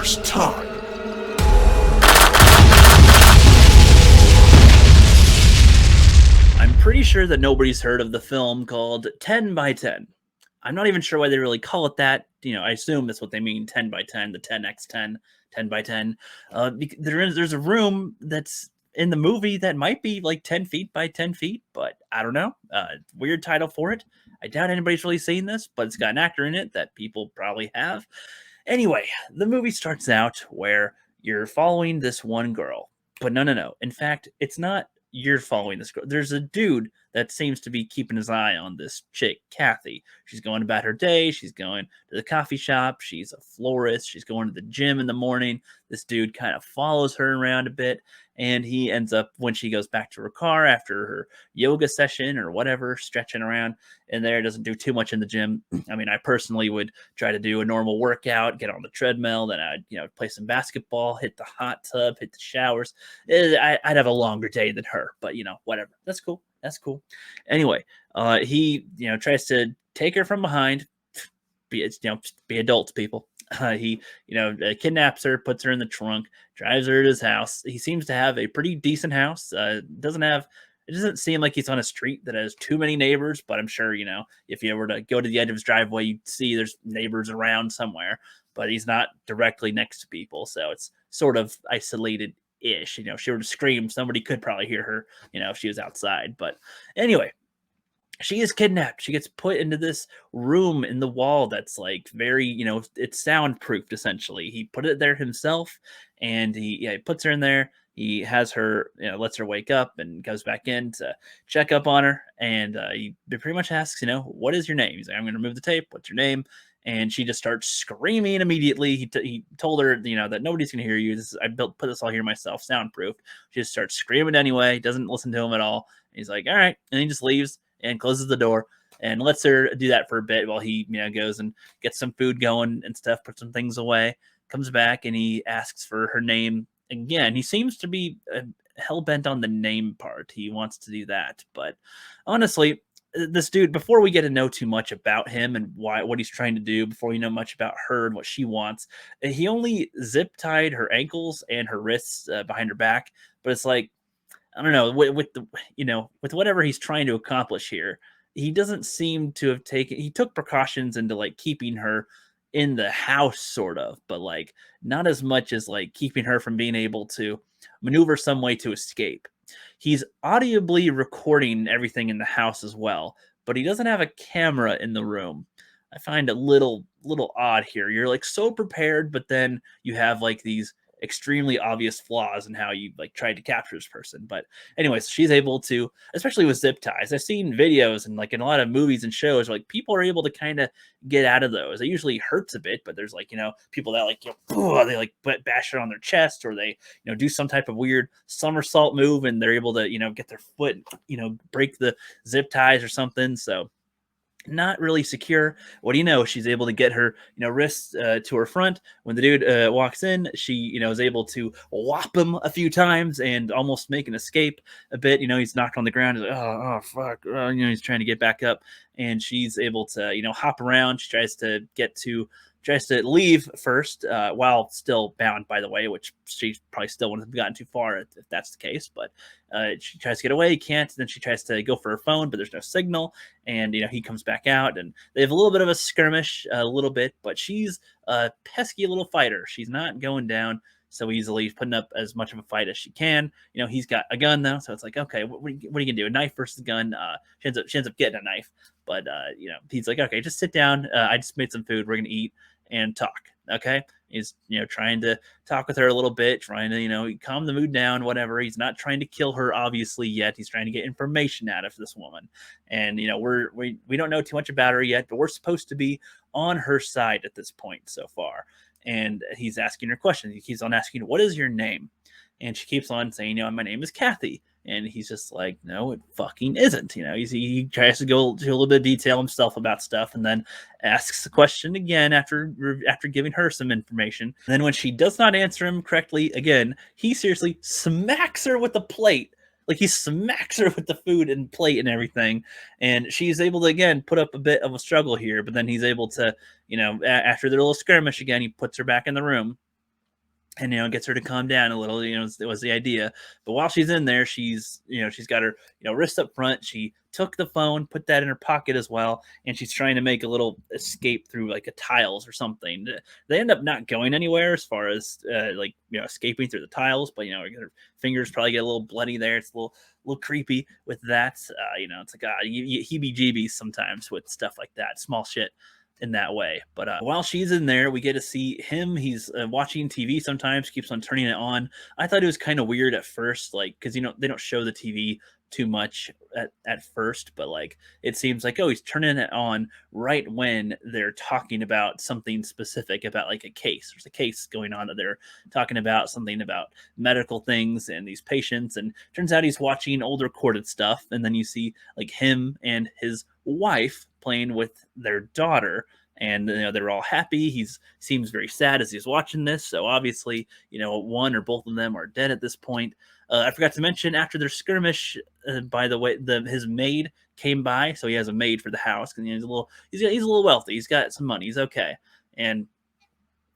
first time. I'm pretty sure that nobody's heard of the film called 10 by 10. I'm not even sure why they really call it that. I assume that's what they mean, 10 by 10, the 10x10, 10 by 10. There's a room that's in the movie that might be like 10 feet by 10 feet, but I don't know. Weird title for it. I doubt anybody's really seen this, but it's got an actor in it that people probably have. Anyway, the movie starts out where you're following this one girl. But no. In fact, it's not you're following this girl. There's a dude that seems to be keeping his eye on this chick, Kathy. She's going about her day. She's going to the coffee shop. She's a florist. She's going to the gym in the morning. This dude kind of follows her around a bit. And he ends up, when she goes back to her car after her yoga session or whatever, stretching around in there, doesn't do too much in the gym. I mean, I personally would try to do a normal workout, get on the treadmill, then I'd, play some basketball, hit the hot tub, hit the showers. I'd have a longer day than her, but whatever. That's cool. That's cool. Anyway, he, tries to take her from behind. Be adults, people. He, kidnaps her, puts her in the trunk, drives her to his house. He seems to have a pretty decent house. It doesn't seem like he's on a street that has too many neighbors, but I'm sure, if you were to go to the edge of his driveway, you'd see there's neighbors around somewhere, but he's not directly next to people. So it's sort of isolated ish. If she were to scream, somebody could probably hear her, if she was outside. But anyway, she is kidnapped. She gets put into this room in the wall that's like very, it's soundproofed essentially. He put it there himself, and he puts her in there. He has her, lets her wake up and goes back in to check up on her. And he pretty much asks, what is your name? He's like, I'm going to remove the tape. What's your name? And she just starts screaming immediately. He told her, that nobody's going to hear you. Put this all here myself, soundproof. She just starts screaming anyway. Doesn't listen to him at all. He's like, all right. And he just leaves and closes the door and lets her do that for a bit while he, goes and gets some food going and stuff, puts some things away, comes back, and he asks for her name again. He seems to be hell-bent on the name part. He wants to do that. But honestly, this dude, before we get to know too much about him and what he's trying to do, before we know much about her and what she wants, he only zip-tied her ankles and her wrists behind her back. But it's like, I don't know, with whatever he's trying to accomplish here, he doesn't seem to have he took precautions into like keeping her in the house sort of, but like not as much as like keeping her from being able to maneuver some way to escape. He's audibly recording everything in the house as well, but he doesn't have a camera in the room. I find a little odd here. You're like so prepared, but then you have like these extremely obvious flaws in how you like tried to capture this person. But anyways, she's able to, especially with zip ties. I've seen videos and like in a lot of movies and shows, like people are able to kind of get out of those. It usually hurts a bit, but there's like, people that like, they like bash it on their chest, or they, do some type of weird somersault move and they're able to, get their foot, break the zip ties or something. So not really secure. What do you know? She's able to get her, wrists to her front. When the dude walks in, she, is able to whop him a few times and almost make an escape a bit. He's knocked on the ground. He's like, oh fuck. He's trying to get back up, and she's able to, hop around. She tries to leave first, while still bound, by the way, which she probably still wouldn't have gotten too far if that's the case. But she tries to get away, can't. Then she tries to go for her phone, but there's no signal. And, he comes back out, and they have a little bit of a skirmish, a little bit. But she's a pesky little fighter. She's not going down so easily. He's putting up as much of a fight as she can. He's got a gun, though. So it's like, okay, what are you going to do? A knife versus a gun? She ends up getting a knife. But, he's like, okay, just sit down. I just made some food. We're going to eat and talk. Okay. He's, trying to talk with her a little bit, trying to, calm the mood down, whatever. He's not trying to kill her, obviously, yet. He's trying to get information out of this woman. And, we don't know too much about her yet, but we're supposed to be on her side at this point so far. And he's asking her questions. He keeps on asking, what is your name? And she keeps on saying, my name is Kathy. And he's just like, no, it fucking isn't. He tries to go to a little bit of detail himself about stuff, and then asks the question again after giving her some information. And then when she does not answer him correctly again, he seriously smacks her with the plate. Like, he smacks her with the food and plate and everything. And she's able to, again, put up a bit of a struggle here. But then he's able to, after their little skirmish again, he puts her back in the room. and gets her to calm down a little. It was the idea. But while she's in there, she's got her wrist up front. She took the phone, put that in her pocket as well, and she's trying to make a little escape through like a tiles or something. They end up not going anywhere as far as like escaping through the tiles, but her fingers probably get a little bloody there. It's a little creepy with that. It's like you heebie-jeebies sometimes with stuff like that, small shit in that way. But while she's in there, we get to see him. He's watching TV sometimes, keeps on turning it on. I thought it was kind of weird at first, like, because they don't show the TV too much at first, but like it seems like, oh, he's turning it on right when they're talking about something specific, about like a case. There's a case going on that they're talking about, something about medical things and these patients, and turns out he's watching old recorded stuff. And then you see like him and his wife playing with their daughter, and they're all happy. He's seems very sad as he's watching this, so obviously one or both of them are dead at this point. I forgot to mention, after their skirmish, by the way, his maid came by, so he has a maid for the house, and he's a little wealthy, he's got some money, he's okay. And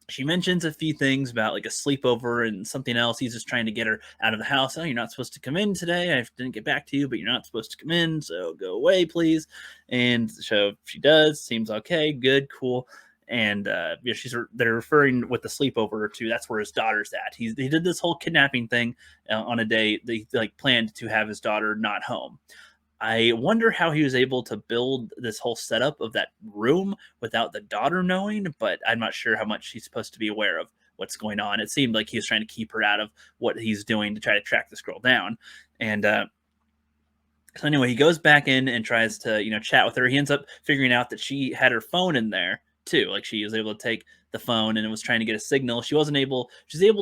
she mentions a few things about like a sleepover and something else. He's just trying to get her out of the house. Oh, you're not supposed to come in today. I didn't get back to you, but you're not supposed to come in. So go away, please. And so she does. Seems okay. Good. Cool. And they're referring with the sleepover to, that's where his daughter's at. He did this whole kidnapping thing on a day they like planned to have his daughter not home. I wonder how he was able to build this whole setup of that room without the daughter knowing, but I'm not sure how much she's supposed to be aware of what's going on. It seemed like he was trying to keep her out of what he's doing to try to track this girl down. And so anyway, he goes back in and tries to, chat with her. He ends up figuring out that she had her phone in there too. Like, she was able to take the phone and it was trying to get a signal. She was able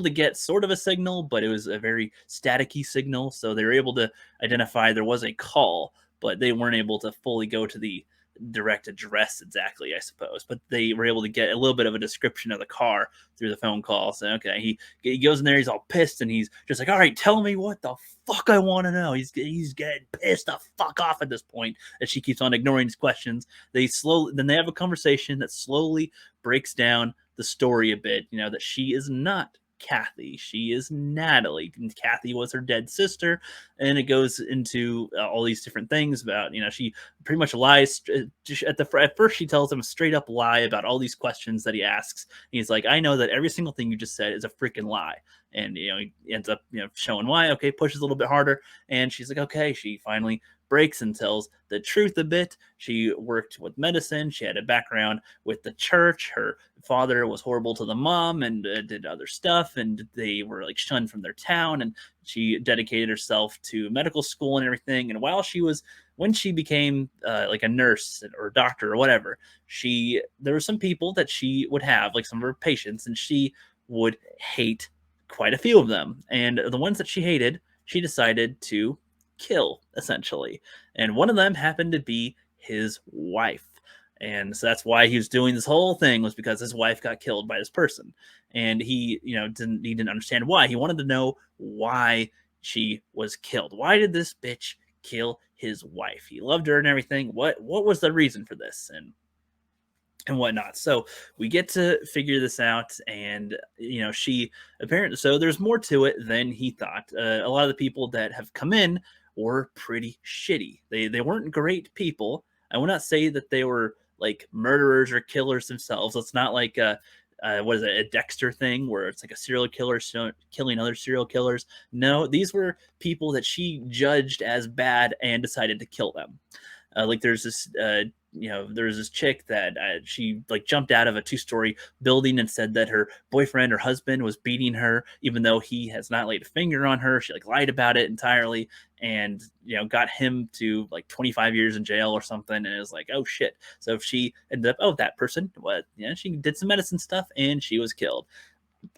to get sort of a signal, but it was a very staticky signal. So they were able to identify there was a call, but they weren't able to fully go to the direct address exactly, I suppose. But they were able to get a little bit of a description of the car through the phone call. So okay, he goes in there, he's all pissed, and he's just like, all right, tell me what the fuck I want to know. He's getting pissed the fuck off at this point as she keeps on ignoring his questions. Then they have a conversation that slowly breaks down the story a bit, that she is not Kathy. She is Natalie. And Kathy was her dead sister. And it goes into all these different things about, she pretty much lies at first. She tells him a straight up lie about all these questions that he asks. And he's like, I know that every single thing you just said is a freaking lie. And, he ends up, showing why. Okay, pushes a little bit harder. And she's like, okay. She finally breaks and tells the truth a bit. She worked with medicine. She had a background with the church. Her father was horrible to the mom and did other stuff, and they were like shunned from their town. And she dedicated herself to medical school and everything. And when she became like a nurse or a doctor or whatever, there were some people that she would have, like some of her patients, and she would hate quite a few of them. And the ones that she hated, she decided to kill, essentially. And one of them happened to be his wife. And so that's why he was doing this whole thing, was because his wife got killed by this person. And he didn't understand why. He wanted to know why she was killed. Why did this bitch kill his wife? He loved her and everything. What was the reason for this? And whatnot. So we get to figure this out, and she apparently, so there's more to it than he thought. A lot of the people that have come in were pretty shitty. They weren't great people. I will not say that they were like murderers or killers themselves. It's not like what is it, a Dexter thing where it's like a serial killer killing other serial killers. No, these were people that she judged as bad and decided to kill them. Like there's this there's this chick that she like jumped out of a 2-story building and said that her boyfriend or husband was beating her, even though he has not laid a finger on her. She like lied about it entirely, and got him to like 25 years in jail or something. And it was like, oh shit. So she ended up, oh, that person, she did some medicine stuff and she was killed.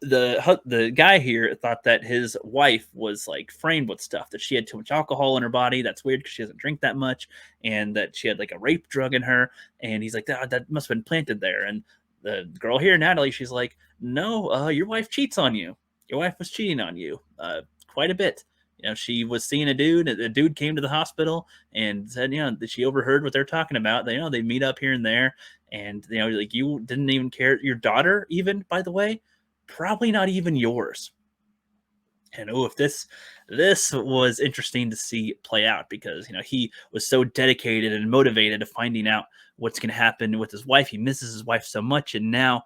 The guy here thought that his wife was like framed with stuff, that she had too much alcohol in her body. That's weird because she doesn't drink that much, and that she had like a rape drug in her. And he's like, that must have been planted there. And the girl here, Natalie, she's like, no, your wife cheats on you. Your wife was cheating on you quite a bit. She was seeing a dude. A dude came to the hospital and said, that she overheard what they're talking about. They meet up here and there, and like, you didn't even care. Your daughter, even, by the way, probably not even yours. And oh, if this was interesting to see play out, because he was so dedicated and motivated to finding out what's going to happen with his wife. He misses his wife so much, and now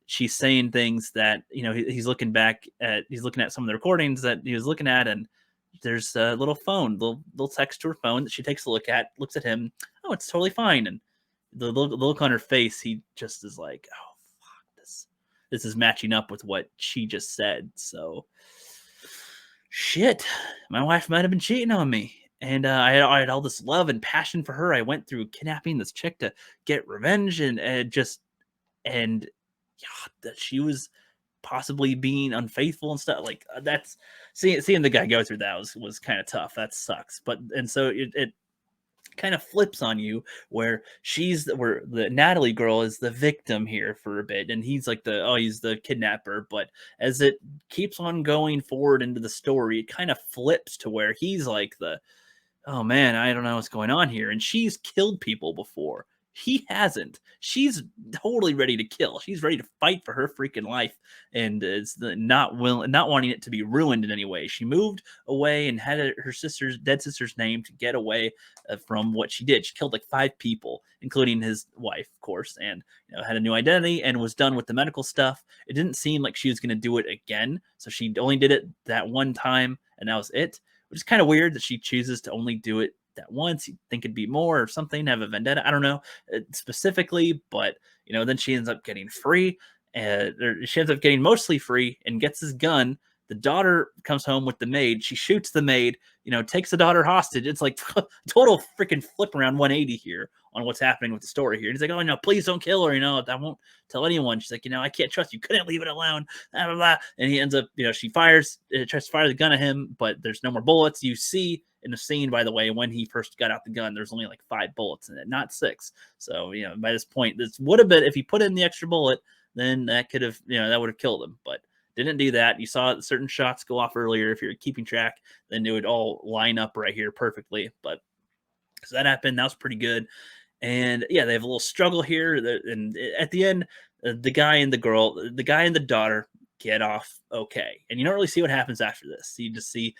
she's saying things that he's looking back at. He's looking at some of the recordings that he was looking at, and there's a little phone, little text to her phone that she takes a look at, looks at him. Oh, it's totally fine. And the look on her face, he just is like, oh fuck, this is matching up with what she just said. So shit, my wife might have been cheating on me. And I had all this love and passion for her. I went through kidnapping this chick to get revenge, and yeah, that she was possibly being unfaithful and stuff. Like that's seeing the guy go through that was kind of tough. That sucks. But and so it kind of flips on you, where where the Natalie girl is the victim here for a bit, and he's like he's the kidnapper. But as it keeps on going forward into the story, it kind of flips to where he's like oh man, I don't know what's going on here. And she's killed people before. He hasn't. She's totally ready to kill. She's ready to fight for her freaking life, and is not wanting it to be ruined in any way. She moved away and had her dead sister's name to get away from what she did. She killed like 5 people, including his wife, of course, and had a new identity and was done with the medical stuff. It didn't seem like she was going to do it again, so she only did it that one time, and that was it. Which is kind of weird that she chooses to only do it that once. You'd think it'd be more or something, have a vendetta. I don't know specifically, but then she ends up getting free, and she ends up getting mostly free and gets his gun. The daughter comes home with the maid. She shoots the maid, takes the daughter hostage. It's like total freaking flip around 180 here on what's happening with the story here. And he's like, oh no, please don't kill her. I won't tell anyone. She's like, I can't trust you. Couldn't leave it alone. Blah, blah, blah. And he ends up, she tries to fire the gun at him, but there's no more bullets. You see in the scene, by the way, when he first got out the gun, there's only like 5 bullets in it, not 6. So, by this point, this would have been, if he put in the extra bullet, then that could have, that would have killed him. But didn't do that. You saw certain shots go off earlier. If you're keeping track, then it would all line up right here perfectly. But so that happened. That was pretty good. And yeah, they have a little struggle here. And at the end, the guy and the daughter get off okay. And you don't really see what happens after this. You just see,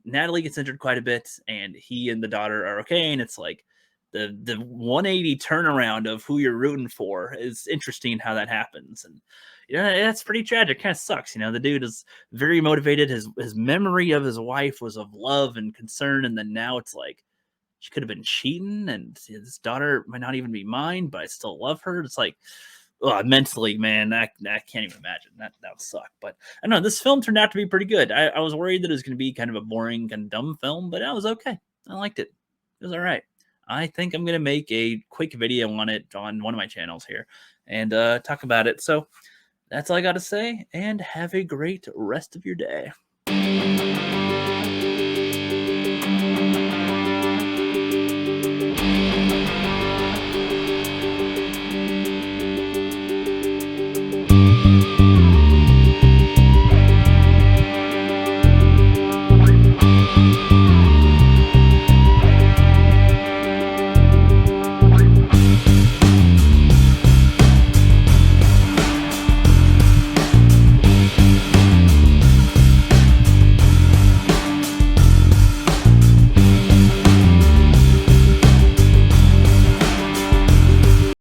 Natalie gets injured quite a bit, and he and the daughter are okay. And it's like the 180 turnaround of who you're rooting for is interesting how that happens. And that's pretty tragic. Kind of sucks. The dude is very motivated. His memory of his wife was of love and concern, and then now it's like she could have been cheating, and his daughter might not even be mine, but I still love her. It's like, mentally, man, I can't even imagine. That would suck. But I don't know, this film turned out to be pretty good. I was worried that it was going to be kind of a boring and dumb film, but it was okay. I liked it. It was all right. I think I'm going to make a quick video on it on one of my channels here and talk about it. So that's all I got to say, and have a great rest of your day.